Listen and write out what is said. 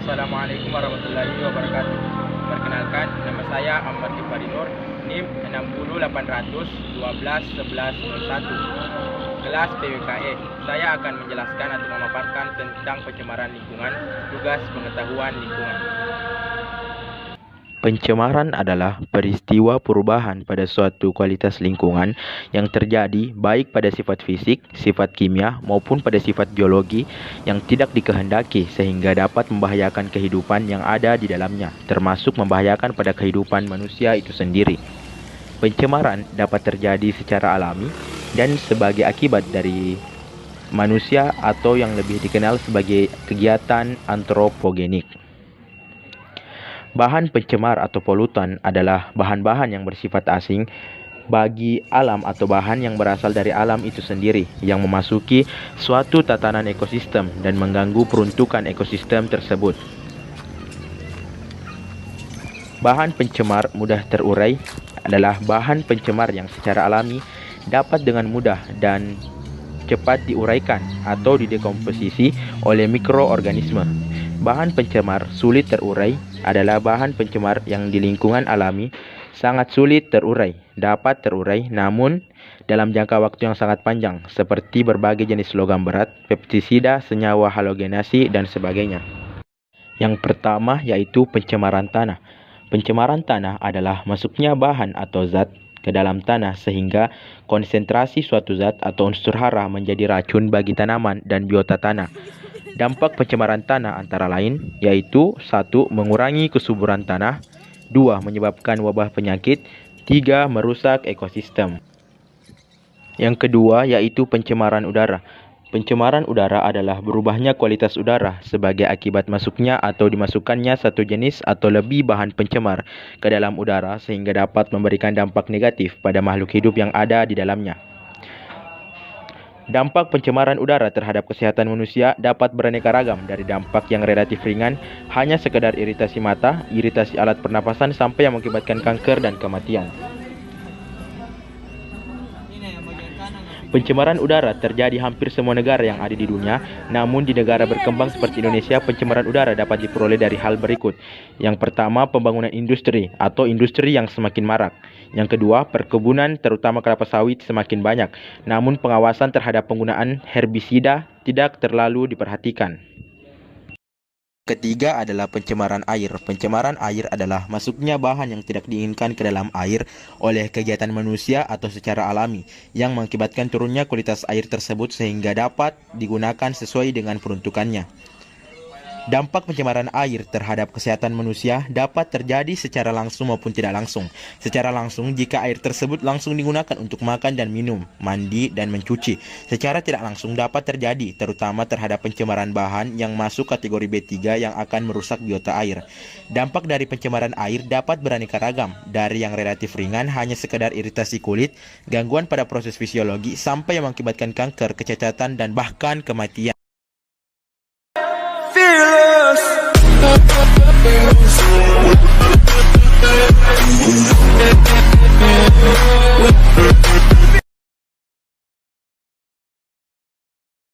Assalamualaikum warahmatullahi wabarakatuh. Perkenalkan, nama saya Ahmad Kifari Nur, NIM 60800121101, kelas PWKE. Saya akan menjelaskan atau memaparkan tentang pencemaran lingkungan, tugas pengetahuan lingkungan. Pencemaran adalah peristiwa perubahan pada suatu kualitas lingkungan yang terjadi baik pada sifat fisik, sifat kimia maupun pada sifat biologi yang tidak dikehendaki sehingga dapat membahayakan kehidupan yang ada di dalamnya, termasuk membahayakan pada kehidupan manusia itu sendiri. Pencemaran dapat terjadi secara alami dan sebagai akibat dari manusia atau yang lebih dikenal sebagai kegiatan antropogenik. Bahan pencemar atau polutan adalah bahan-bahan yang bersifat asing bagi alam atau bahan yang berasal dari alam itu sendiri yang memasuki suatu tatanan ekosistem dan mengganggu peruntukan ekosistem tersebut. Bahan pencemar mudah terurai adalah bahan pencemar yang secara alami dapat dengan mudah dan cepat diuraikan atau didekomposisi oleh mikroorganisme. Bahan pencemar sulit terurai adalah bahan pencemar yang di lingkungan alami sangat sulit terurai, dapat terurai namun dalam jangka waktu yang sangat panjang, seperti berbagai jenis logam berat, pestisida, senyawa halogenasi, dan sebagainya. Yang pertama yaitu pencemaran tanah. Pencemaran tanah adalah masuknya bahan atau zat ke dalam tanah sehingga konsentrasi suatu zat atau unsur hara menjadi racun bagi tanaman dan biota tanah. Dampak pencemaran tanah antara lain yaitu 1. Mengurangi kesuburan tanah, 2. Menyebabkan wabah penyakit, 3. Merusak ekosistem. Yang kedua yaitu pencemaran udara. Pencemaran udara adalah berubahnya kualitas udara sebagai akibat masuknya atau dimasukkannya satu jenis atau lebih bahan pencemar ke dalam udara sehingga dapat memberikan dampak negatif pada makhluk hidup yang ada di dalamnya. Dampak pencemaran udara terhadap kesehatan manusia dapat beraneka ragam dari dampak yang relatif ringan, hanya sekedar iritasi mata, iritasi alat pernapasan sampai yang mengakibatkan kanker dan kematian. Pencemaran udara terjadi hampir semua negara yang ada di dunia, namun di negara berkembang seperti Indonesia, pencemaran udara dapat diperoleh dari hal berikut. Yang pertama, pembangunan industri atau industri yang semakin marak. Yang kedua, perkebunan terutama kelapa sawit semakin banyak, namun pengawasan terhadap penggunaan herbisida tidak terlalu diperhatikan. Ketiga adalah pencemaran air. Pencemaran air adalah masuknya bahan yang tidak diinginkan ke dalam air oleh kegiatan manusia atau secara alami yang mengakibatkan turunnya kualitas air tersebut sehingga dapat digunakan sesuai dengan peruntukannya. Dampak pencemaran air terhadap kesehatan manusia dapat terjadi secara langsung maupun tidak langsung. Secara langsung jika air tersebut langsung digunakan untuk makan dan minum, mandi dan mencuci. Secara tidak langsung dapat terjadi terutama terhadap pencemaran bahan yang masuk kategori B3 yang akan merusak biota air. Dampak dari pencemaran air dapat beraneka ragam, dari yang relatif ringan hanya sekedar iritasi kulit, gangguan pada proses fisiologi sampai yang mengakibatkan kanker, kecacatan dan bahkan kematian.